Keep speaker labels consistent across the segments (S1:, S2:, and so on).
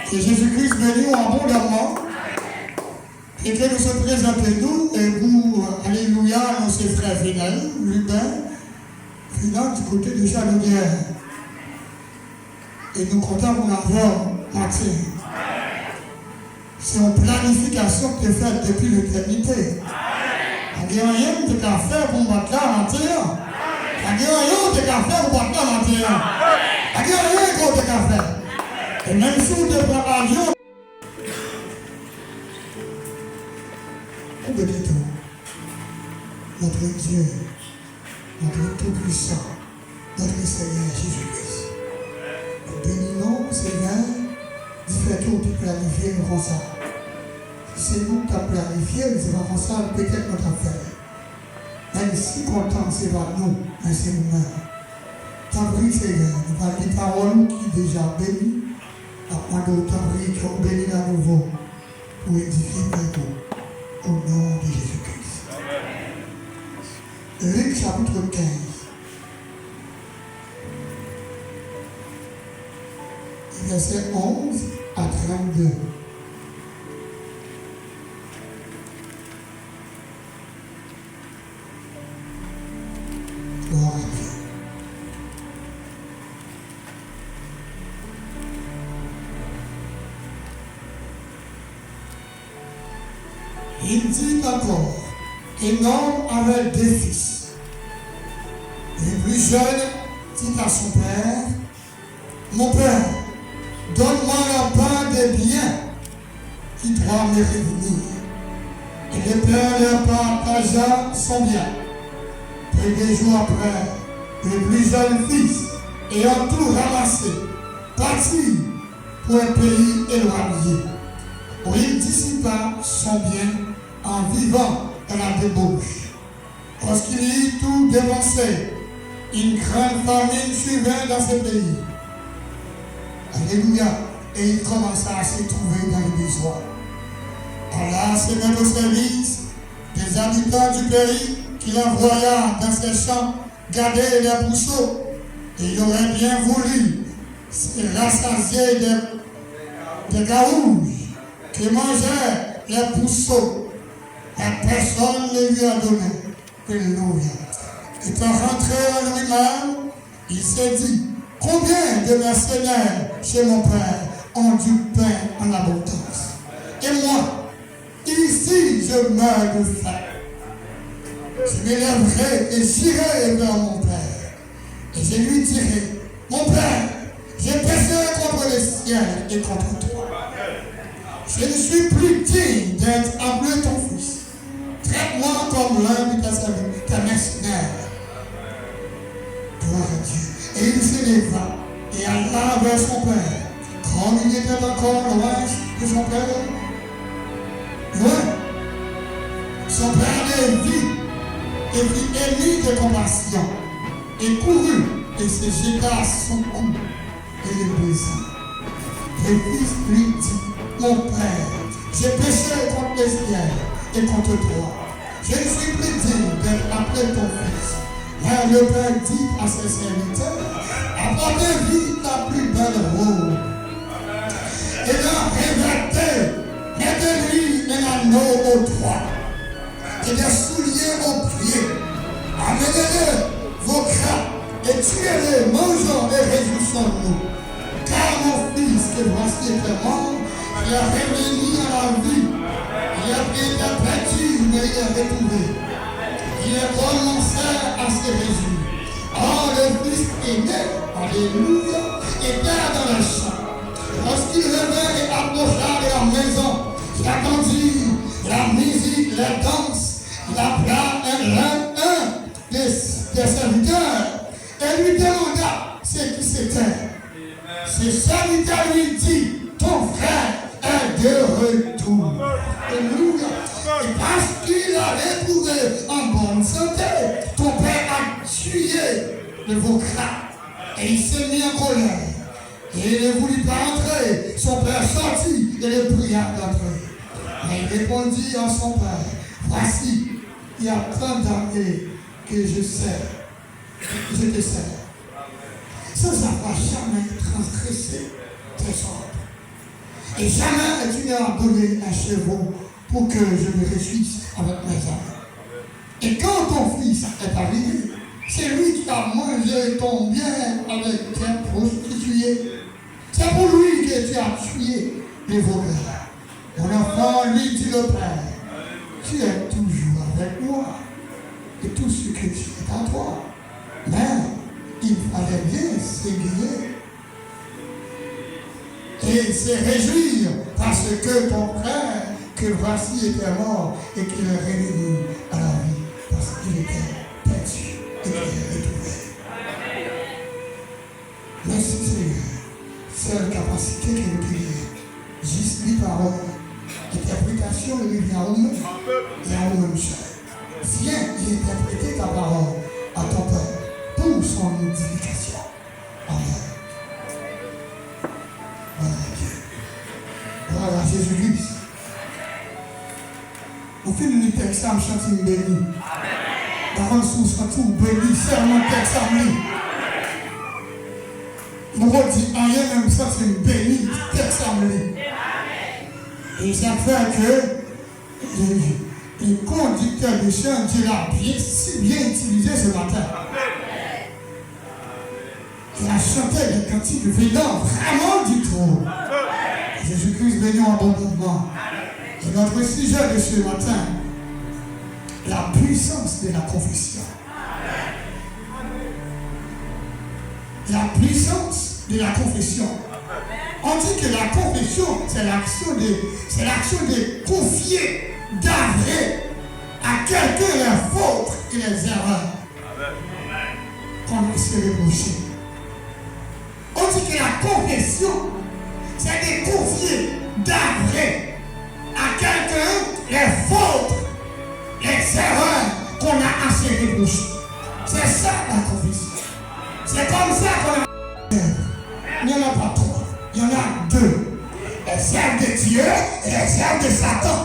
S1: Que Jésus-Christ bénisse abondamment. Et que nous sommes présentés nous et vous, alléluia, nos frères fidèles, Lubin, finant du côté de Chalounière. Et nous comptons pour l'avoir matin. C'est une planification qui est faite depuis l'éternité. Il n'y a rien de faire pour battre la matin. Il n'y a rien de faire pour battre la matin. Il n'y a rien de faire. Et même si vous devez l'avion, on veut dire tout. Notre Dieu, notre Tout-Puissant, notre Seigneur Jésus-Christ. Nous bénissons, Seigneur, du fait tout de planifier comme ça. C'est nous qui avons planifié, c'est pas comme ça, peut-être notre affaire. Même si content, c'est pas nous, mais c'est nous-mêmes. Tant pis, Seigneur, nous parlons des paroles qui déjà bénies. Après d'autant pis, qui ont béni à nouveau pour édifier nous. Au nom de Jésus-Christ. Luc chapitre 15. Verset 11 à 32. Gloire à Dieu. Il dit encore, un homme avait deux fils. Le plus jeune dit à son père, mon père, donne-moi la part des biens qui doit me revenir. Et le père leur partagea son bien. Et des jours après, le plus jeune fils, ayant tout ramassé, partit pour un pays éloigné, où il dissipa son bien en vivant dans la débauche. Lorsqu'il eut tout dépensé, une grande famine survint dans ce pays. Alléluia. Et il commença à se trouver dans le besoin. Allah se met au service des habitants du pays qu'il envoya dans ses champs garder les pousseaux. Et il aurait bien voulu se rassasier des gaouges qui mangeaient les pousseaux. La personne ne lui a donné. Alléluia. Étant rentré en lui-même, il s'est dit, combien de mercenaires chez mon père ont du pain en abondance? Et moi, ici je meurs de faim. Je m'élèverai et j'irai vers mon père. Et je lui dirai, mon père, j'ai péché contre le ciel et contre toi. Je ne suis plus digne d'être appelé ton fils. Traite-moi comme l'un de ta mercenaire. Gloire à Dieu. Et il s'éleva et alla vers son père. Comme il était encore loin de son père, loin, son père le vit et fut ému de compassion et courut et se jeta à son cou et le baisa. Le fils lui dit, mon père, j'ai péché contre le ciel et contre toi. Je ne suis plus digne d'être appelé ton fils. Mais le père dit à ses serviteurs, apportez vite la plus belle robe. Et revêtez, mettez-lui un anneau au doigt et des souliers aux pieds. Amenez-le vos crânes et tuez-les, mangeons et réjouissons-nous. Car mon fils que voici était mort, il est revenu à la vie. Il a été perdu, mais il est retrouvé. Il est commencé à se réjouir. Or, le fils aîné, alléluia, était dans le champ. Lorsqu'il revint et approcha de la maison, il attendit la musique, la danse, il appela un des serviteurs et lui demanda ce qui c'était. Ce serviteur lui dit, ton frère est de retour. Alléluia. Et parce qu'il a retrouvé en bonne santé, ton père a tué le veau-crâne. Et il s'est mis en colère. Et il ne voulut pas entrer. Son père sortit et le pria d'entrer. Mais il répondit à son père, voici, il y a tant d'années que je te sers, sans avoir jamais transgressé tes ordres. Et jamais tu n'as donné un chevaux pour que je me réjouisse avec mes amis. Et quand ton fils est arrivé, c'est lui qui a mangé ton bien avec tes prostituées. C'est pour lui que tu as tué les voleurs. Mon enfant, lui dit le Père, tu es toujours avec moi. Et tout ce que tu es à toi. Mais il fallait bien s'égayer et se réjouir parce que ton frère, que voici était mort et qu'il est revenu à la vie parce qu'il était perdu et qu'il est retrouvé. Merci Seigneur. Seule capacité que nous prions, juste les paroles, interprétation de l'Union et à nous-mêmes seuls. Viens et interpréter ta parole à ton peuple pour son édification. Amen. Voilà Dieu. Voilà Jésus-Christ. Au film du texte, ça me chante une béni. Dans un sous tout béni, seulement texte à lui. Nous redis rien, même ça c'est une béni, texte à lui. Et ça fait que le conducteur de chant, Dieu l'a si bien utilisé ce matin. Il a chanté des cantiques venant vraiment du trône. Jésus-Christ béni abondamment. Et notre sujet de ce matin, la puissance de la confession. La puissance de la confession. On dit que la confession, c'est l'action de confier, d'avouer à quelqu'un les fautes et les erreurs qu'on s'est reproché. On dit que la confession, c'est de confier, d'avouer à quelqu'un les fautes, les erreurs qu'on a assez reproché. C'est ça la confession. C'est comme ça qu'on a. Il n'y en a pas trois, il y en a deux. Les œuvres de Dieu et les œuvres de Satan.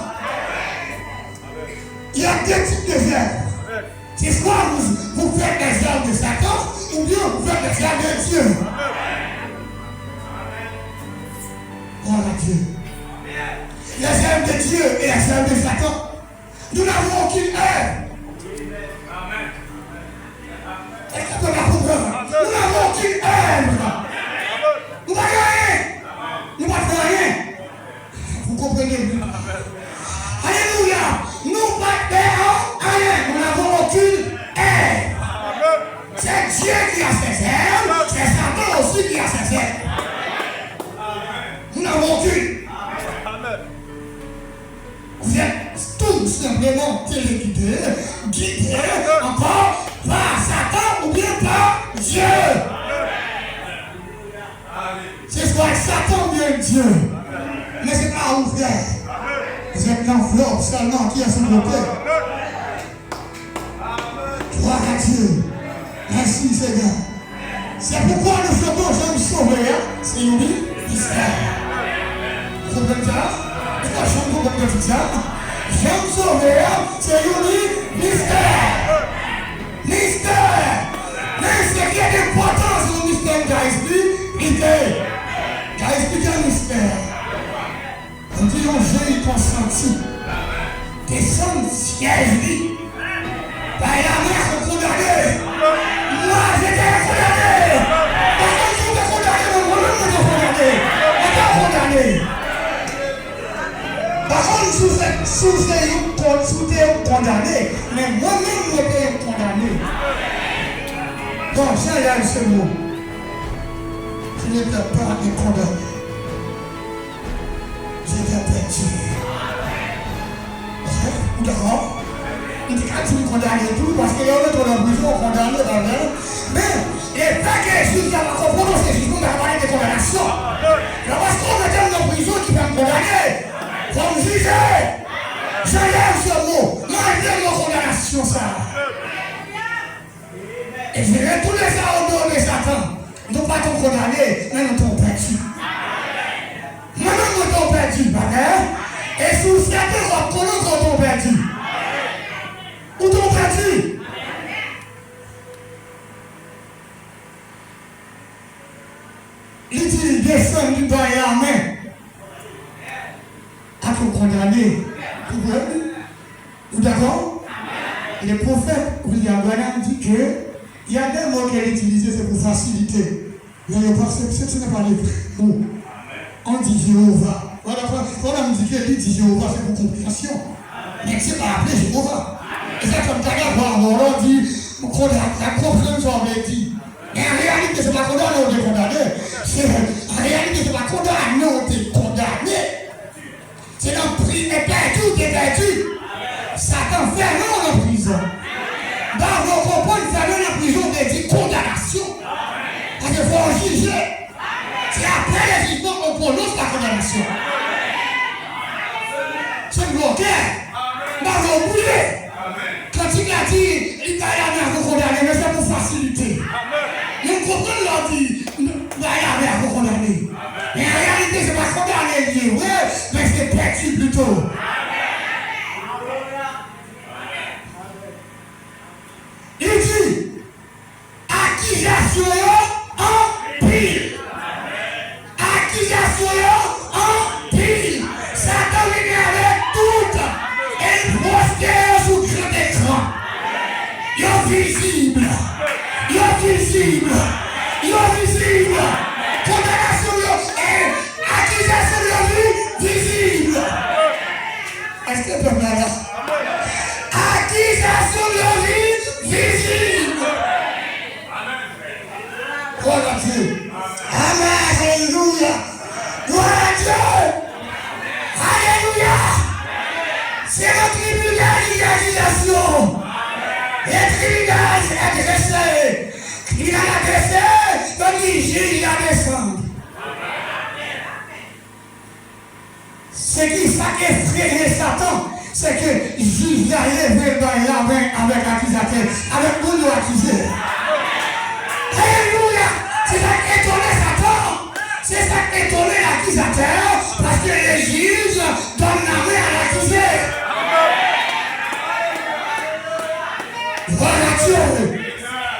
S1: Il y a deux types de œuvres. C'est soit vous faites les œuvres de Satan ou bien vous faites les œuvres de Dieu. Voilà Dieu. Les œuvres de Dieu et les œuvres de Satan. Nous n'avons aucune œuvre. Est-ce que tu as compris? Nous n'avons aucune œuvre. Nous n'avons rien. Nous n'avons rien. Vous comprenez? Alléluia. Nous n'avons rien. Nous n'avons aucune œuvre. C'est Dieu qui a ses œuvres. C'est Satan aussi qui a ses œuvres. Nous n'avons aucune. Vous êtes tout simplement téléguidés, guidés encore par Satan ou bien par Dieu. C'est soit Satan ou bien Dieu. Mais c'est pas ouvert. Vous êtes l'enveloppe seulement qui est sur le côté. Gloire à Dieu. Merci Seigneur. C'est pourquoi nous chantons J'aime sauver. C'est une mystère. Vous comprenez ça? Pourquoi chantons comme ça? J'aime sauver. C'est une mystère. Mystère. Mais ce qui est important sur le mystère qu'a expliqué. Qu'a expliqué le mystère. On dit on j'ai consenti. Descendre siège. Par la mère sont condamnés. Moi j'étais condamné. Pourquoi tu es condamné? Moi-même je suis condamné. On t'a condamné. Par contre, sous tes condamné, mais moi-même je suis condamné. Donc j'ai ce mot. Je n'étais pas condamné. J'étais perdu. D'accord? Il dit quand tu me condamnes et tout, parce qu'il y a d'autres dans la prison condamnés dans l'air. Mais les faits que Jésus a comprendre, c'est Jésus qui a parlé de condamnation. Parce qu'on est dans la prison qui va me condamner. Comme juger. J'enlève ce mot. Moi, j'aime la condamnation, ça. Et je vais tous les ça au nom de Satan. Nous ne pas t'en condamner, mais nous t'en perdu. Maintenant, nous t'en perdu, d'accord? Et sous Satan, on connaît qu'on t'en perdu. Où t'en perdu? Il dit, descend du bas et amen. condamné. Vous d'accord? Le prophète William Branham dit que il y a des mots qu'elle utilise, c'est pour faciliter. Mais ce n'est pas les vrais mots. On dit Jéhovah. Voilà, quand on dit qu'elle dit Jéhovah, c'est pour compréhension. Mais c'est pas appelé Jéhovah. Et c'est comme ça on dit la compréhension, on dit. Mais en réalité, ce n'est pas condamné, on est condamné. En réalité, ce n'est pas condamné, on est condamné. C'est notre prix est perdu, tu es perdu. Satan fait en prison. Dans vos propos, il fait en prison, on dit condamnation. Parce qu'il faut juger. C'est après le jugement qu'on prononce la condamnation. C'est bloqué. Dans vos boulets. Quand il a dit, il va y avoir vous condamner, mais c'est pour faciliter. Nous comprenons leur dit, il va y avoir vous condamner. Mais en réalité, ce n'est pas condamné lié, oui, mais c'est perdu plutôt. Il dit, accusation en pile. Accusation en pile. Satan vient avec tout. Et il prostère sous grand écran. Il est visible. Il est visible. Il est visible. Condamnation et accusation visible. Est-ce que tu peux là? Accusation visible. Gloire à Dieu. Amen. Alléluia. Gloire à Dieu. Alléluia. C'est le tribunal d'accusation. Le tribunal adressé. Il a adressé, donc il juge, il a descendu. Ce qui effraie Satan, c'est que juge a levé dans la main avec l'accusateur, avec nous accusé. Alléluia. C'est ça qui étonne Satan. C'est ça qui étonne l'accusateur, parce que les juges donnent la main à l'accusé. Voilà Dieu.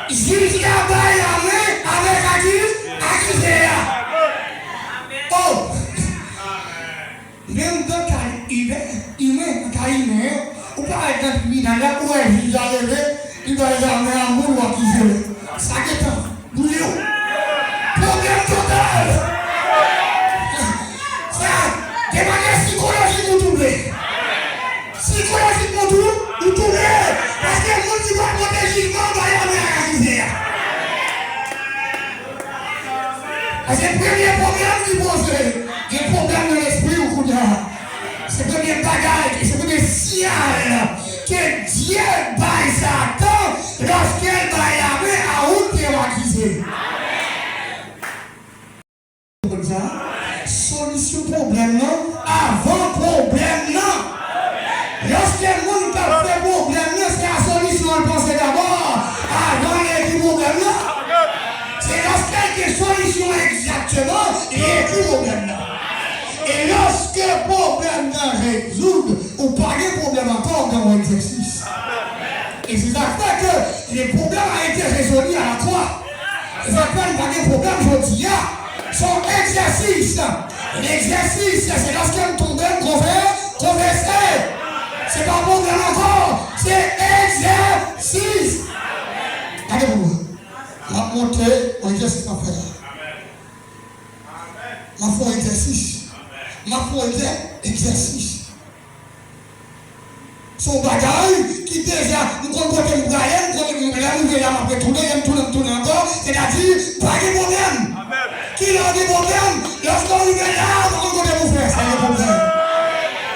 S1: Juge la baille la main avec accusé. Oh! Même dans le cas ou par exemple, il y a là où il juge à lever, il va y avoir un mot ou accusé. Ça qui est un bouillon. Problème total. Ça, de manière psychologique, vous tournez. Psychologiquement, vous tournez. Parce que le monde qui va porter jugement va y avoir un accusé. C'est le premier problème qui pose. Il y a un problème de l'esprit au coup de c'est le premier bagage, c'est le premier signal que Dieu baille Satan lorsqu'elle va y avoir à où tu es accusé. Comme ça, solution problème non, avant problème non. Lorsque le monde a fait problème non, c'est la solution à penser d'abord avant les problèmes non. C'est lorsqu'il y a une solution exactement, il y a un problème là. Et lorsque le problème n'est résout, ou pas de problème encore dans l'exercice. Et c'est ça fait que les problèmes ont été résolus à la croix. Et ça fait pas de problème aujourd'hui. Son exercice. L'exercice, c'est lorsqu'il tombe conversé. C'est pas problème encore, c'est exercice. Allez-vous. La montée au exercice après là. Ma foi exercice. Ma foi exercice. Son bagage qui déjà, nous comprenons le Brian, nous après tourner encore, c'est-à-dire, pas de problème. Qui a des problèmes, lorsqu'on arrive là, on compte vous faire, c'est un problème.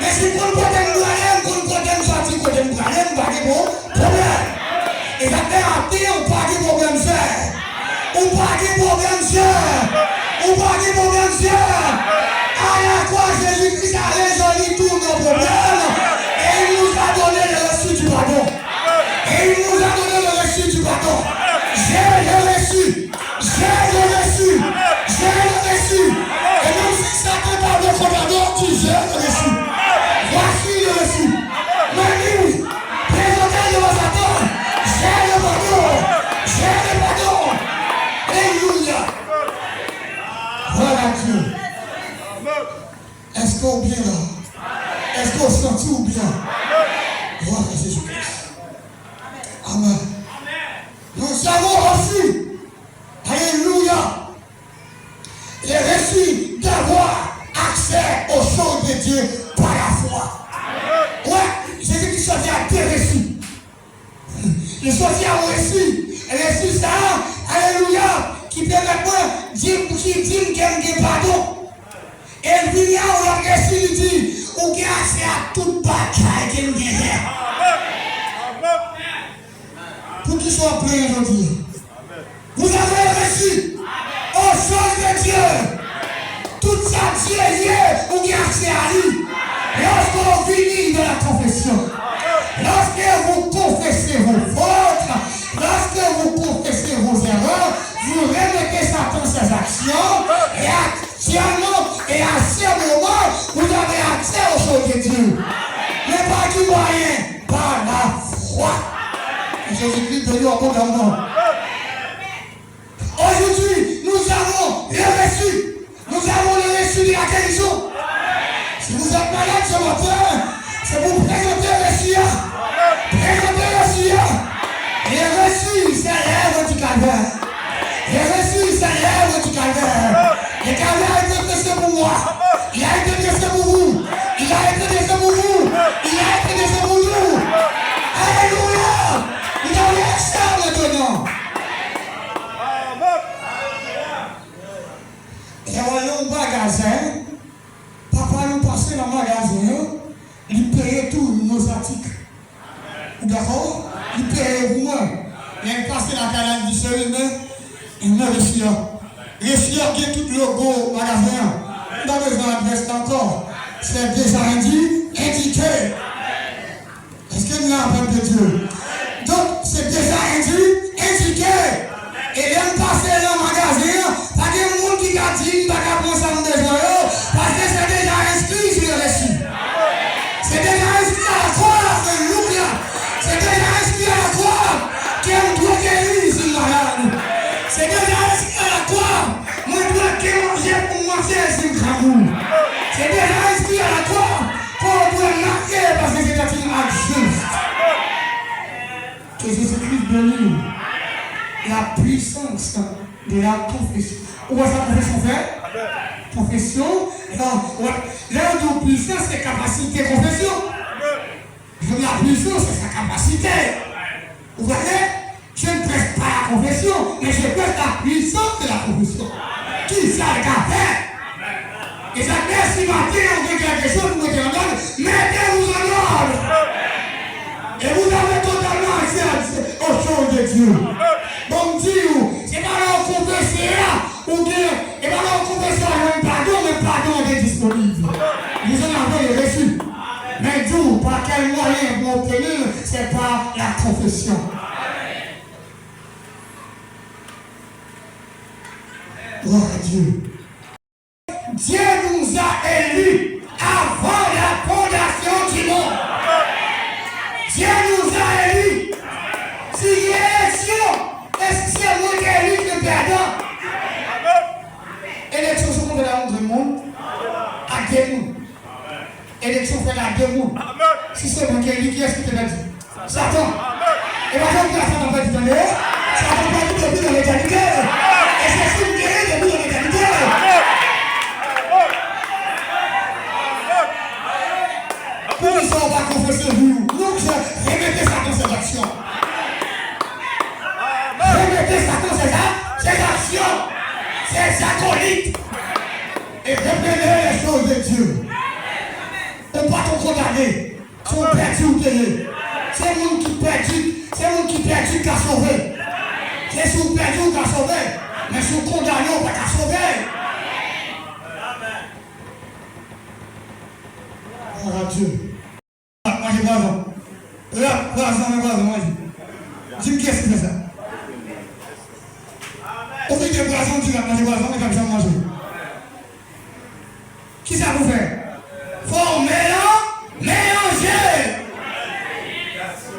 S1: Mais si vous comprenez le Brian, vous comprenez sortir côté le Brian, pas de problème. Et ça fait rappeler, on pas de problème, c'est. On pas de problème, c'est. On pas de problème, c'est. À la croix, Jésus-Christ a résolu tous nos problèmes et il nous a donné le reçu du pardon. Et il nous a donné le reçu du pardon. J'ai le reçu. J'ai le reçu. J'ai le reçu. Et même si ça ne parle de pardon, tu j'ai le reçu. Voici le reçu. Manu, présenté devant Satan. J'ai le pardon. J'ai le pardon. Alléluia. Voilà Dieu. Est-ce qu'on vient là? Est-ce qu'on sentit ou bien? Gloire à Jésus-Christ. Amen. Nous avons reçu, alléluia, les reçus d'avoir accès aux choses de Dieu par la foi. Ouais, Jésus-Christ sortit à deux reçus. Il sortit à un reçu. Et reçu ça, alléluia, qui permet de dire qu'il y a pardon. Et il vient où la reçu, il dit, ou qui a accès à toute bataille que nous gagnons. Pour qu'ils soient pleins aujourd'hui. Vous avez reçu aux choses de Dieu. Tout ça, Dieu est lié, ou qui a accès à lui. Lorsqu'on finit de la confession, lorsque vous confessez vos fautes, lorsque vous confessez vos erreurs, vous remettez Satan ses actions, et actuellement, et à ce moment, vous avez accès aux choses de Dieu. Mais pas du moyen, par la foi. Jésus-Christ béni au bon nom. Aujourd'hui, nous avons le reçu. Nous avons le reçu de la guérison. Si vous êtes malade ce matin, c'est pour présenter le reçu. Présenter le reçu. Les reçus, c'est l'œuvre du calvaire. Les reçus, c'est l'œuvre du calvaire. Le calvaire a été blessé pour moi. Il a été blessé pour vous. Il a été blessé pour vous. Il a été blessé pour nous. Alléluia. Vous avez accès maintenant. Et on est au magasin. Papa nous passait dans le magasin. Il payait tous nos articles. D'accord? Il payait vous-même. Il est passé dans la canne du seul, il me reçu. Reçu qui est tout le logo magasin. On a besoin d'adresse encore. C'est déjà indiqué. Est-ce que nous avons de Dieu? Donc, c'est déjà indiqué. Et même passer dans le magasin, pas de monde qui a dit qu'il va prendre ça de joyaux, parce que c'est déjà inscrit sur le reçu. C'est déjà inscrit à la croix, alléluia. C'est déjà inscrit à la croix, qui est doit guérir ici, malade. C'est déjà inscrit à la croix, moi je dois manger pour manger ici, Gramou. C'est déjà inscrit à la croix, qu'on doit marquer, parce que c'est un acte juste. Que Jésus-Christ bénisse la puissance de la confession. Où est-ce que la confession fait? Confession. Là où puissance, c'est capacité de confession. La puissance, c'est sa capacité. Vous voyez? Je ne presse pas la confession, mais je presse la puissance de la confession. Qui ça a fait? Et ça fait si matin on fait quelque chose, vous mettez en ordre, mettez-vous en ordre. Et vous avez totalement accès aux choses de Dieu. Bon Dieu, c'est pas là qu'on confesse là, ou bien, et pas là qu'on confesse là, mais pardon est disponible. Vous en avez reçu. Mais Dieu, par quel moyen vous obtenir, c'est par la confession. Gloire à Dieu. Dieu nous a élus avant la fondation du monde. Dieu nous a élus. Si il y a élection, est-ce que c'est moi qui ai élu le perdant? Élection, c'est qu'on fait la honte du monde à deux mondes. Élection, fait la deux mondes. Si c'est moi qui ai élu, qui est-ce qui te l'a dit? Satan. Et par exemple, Satan va dire dans les Satan va dire depuis dans l'éternité. Et c'est ce qui est depuis dans l'éternité. Pourquoi ils ne sont pas confessés vous? Donc, remettez ça dans ses actions. Remettez ça dans ses actions. Ses acolytes. Et reprenez les choses de Dieu. On ne pas trop condamner. Si on perd, ou payé. C'est le monde qui perd, c'est le monde qui perd qui a sauvé. C'est si on perd ou qui a sauvé. Mais si on condamne, on ne va pas sauver. Gloire à Dieu. Moi j'ai raison. Moi j'ai dis qu'est-ce qui fait ça? On fait des poissons, tu vas manger poisson, mais comme ça manger. Qui ça vous fait? Faut mélanger.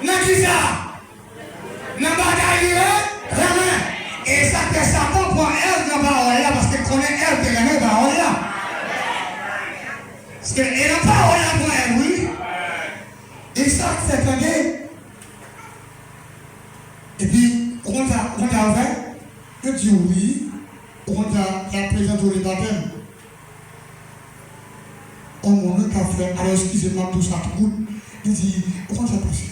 S1: Non, qui ça? Non, bagaille, vraiment. Et ça fait Satan pour elle dans la parole là, parce qu'elle connaît elle qui est dans la parole là. Parce qu'elle n'a pas parole là pour elle, oui. Je dis oui, on a la présence au baptême. On m'a fait, alors excusez-moi tout ça, tout le monde. Il dit, comment ça passe?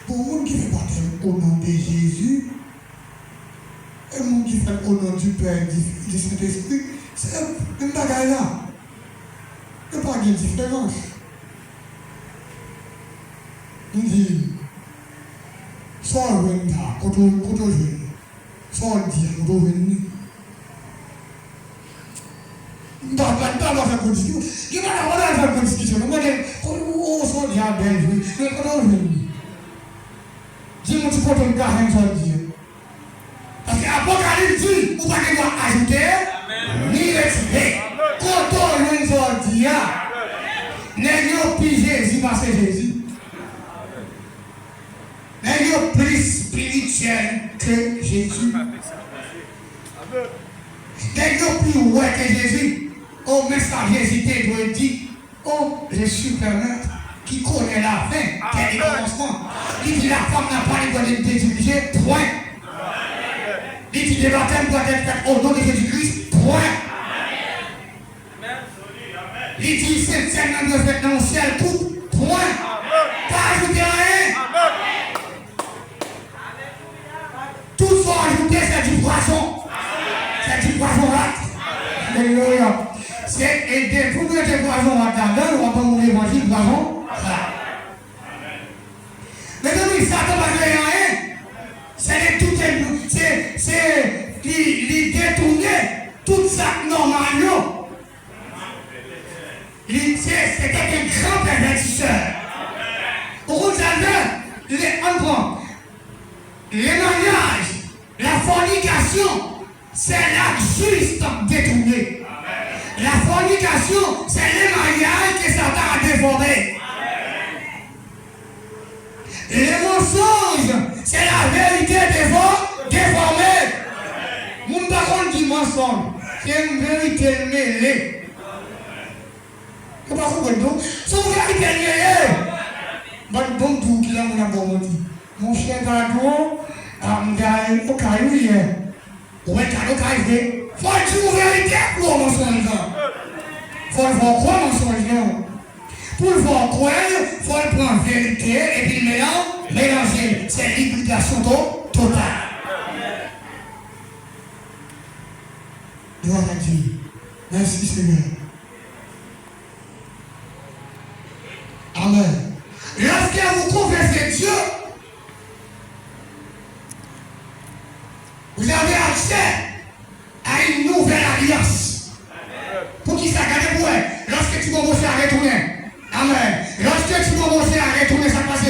S1: Pour le monde qui fait baptême au nom de Jésus, et le monde qui fait au nom du Père et du Saint-Esprit, c'est une bagaille là. Il n'y a pas de différence. Il dit, soit on vient là, quand on vient, soit on dit, quand on vient. Il va faire une discussion. Il va faire une discussion. On s'en dit à Belgique. Mais quand on vient, dis-moi, tu peux te garder sur Dieu. Parce que l'Apocalypse dit, vous ne pouvez pas ajouter, ni retirer. Quand on vient sur Dieu, n'ayons plus Jésus parce que Jésus. N'ayons plus spirituel que Jésus. N'ayons plus ouais que Jésus. Oh, mais ça, Jésus doit dire, oh, le super-maître qui connaît la fin, quel est le commencement. Il dit la femme n'a pas les droits de diriger, point. Il dit le baptême doit être fait au nom de Jésus-Christ, point. Il dit septième doit être fait dans le ciel, tout, point. Pas ajouter rien. Tout soit ajouté, c'est du poisson. C'est du poisson rat. Alléluia. C'est aider pour que les poissons là-dedans, on va pas mourir l'évangile, poisson. Mais donc, ça ne va pas rien. C'est détourner tout ça normal. C'était un grand pervertisseur. Pour vous savez, les mariages, la fornication, c'est l'acte juste détourné. La fornication, c'est les mariages que Satan a dévorés. Les mensonges, c'est la vérité déformée. Mon baron dit mensonge, c'est une vérité mêlée. Vous ne comprenez pas? C'est une vérité mêlée. Bon tout qui l'a dit. Mon cher Gado, au caillou hier. Où est le caillou? Faut dire la vérité pour le mensonge. Faut le voir quoi mensonge. Pour le voir quoi, il faut le prendre vérité et puis mélanger. C'est l'hybridation totale. Gloire à Dieu. Merci Seigneur. Amen. Lorsque vous confessez Dieu, vous avez accès à une nouvelle alliance. Pour qui ça garde pour elle? Lorsque tu commences à retourner. Amen. Lorsque tu commences à retourner, ça passe.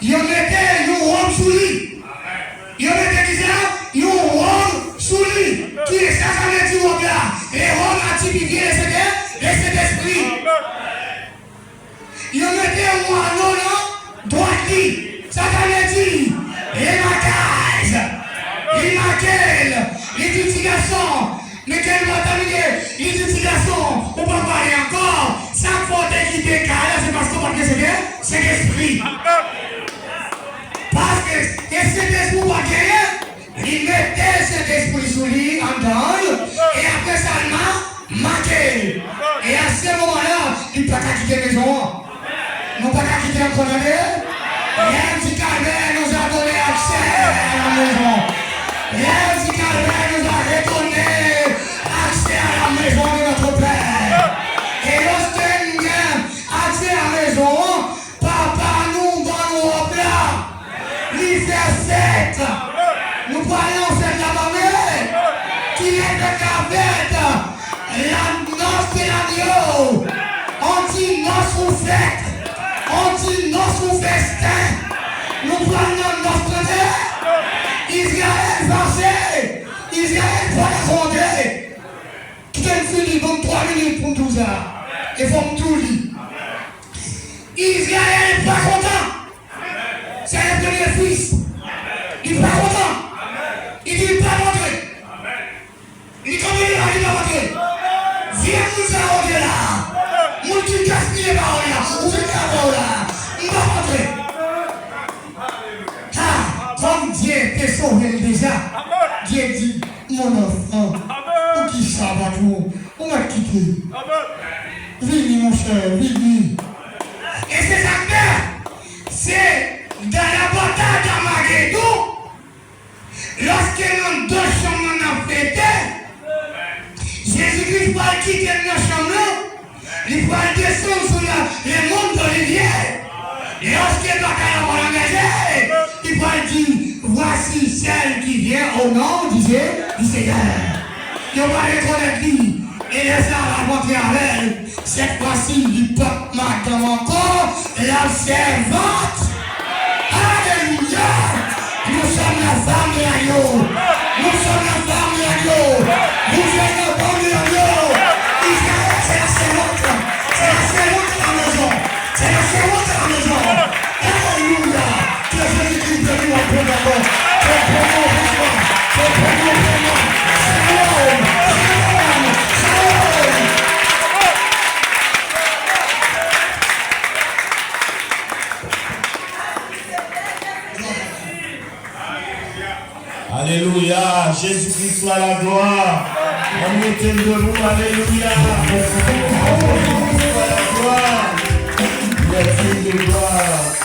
S1: Il y en était une robe sous lui. Il y en était qui ça? Une robe sous lui. Qui est ça, ça veut dire robe là? Et robe a typifié les Saint-Esprit. Il y en était un moineau là, droite lui. Ça veut dire, et ma case. Il maquille, les litigations, mais quel va terminer, les litigations, on ne peut pas parler encore, ça faut qui décale, c'est parce qu'on va dire c'est l'esprit. Parce que cet esprit va gagner, il mettait cet esprit sur lui en dehors, et après ça, il m'a maquillé. Et à ce moment-là, il ne peut pas quitter la maison. Il ne peut pas quitter la condamnée. Et un petit calvaire nous a donné accès à la maison. Jésus Calvaire nous a redonné accès à la maison de notre Père. Et lorsque nous avons accès à la maison, Papa nous donne nos plats. Il fait fête. Nous parlons de la mamie qui est de la fête. La noce de l'agneau. On dit noce ou fête. On dit noce ou festin. Nous parlons de notre Père. Israël passé, Israël pour la fonder. Qui a fini donc 3 minutes pour 12 heures. Et faut tout lire. Israël n'est pas content. C'est le premier fils. Il n'est pas content. Il dit il n'est pas rentré. Il dit comme il va pas rentrer. Viens nous arronger là. Mon Dieu gaspille les paroles là. Vous faites la parole là. Il va rentrer. Comme Dieu t'est sauvé déjà, mon enfant, pour qui ça va tout, on m'a quitté. Vini, mon cher, vini. Et c'est ça que c'est dans la bataille d'Armageddon, lorsque nous deux chambres ont fêté, Jésus-Christ va quitter nos chambres, il va descendre sur les monts d'Olivier. Et lorsque la bataille va l'engager, il va dire, voici celle qui vient au nom du Seigneur. Il va reconnaître lui et laisser la montrer avec elle. Cette fois-ci, du peuple m'attend encore la servante. Alléluia! Nous sommes la femme de l'agneau. Nous sommes la femme de l'agneau. Vous êtes la femme de l'agneau. Israël, c'est la servante. C'est la servante de la maison. C'est la servante de la maison. Alléluia! Que Jésus-Christ bénisse un peu d'abord. C'est pour moi, pour moi. C'est pour moi, pour moi. Shalom! Shalom! Shalom!
S2: Alléluia, Jésus-Christ soit la gloire. On était debout, alléluia. Jésus soit la gloire. Il est de gloire.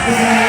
S1: Yeah.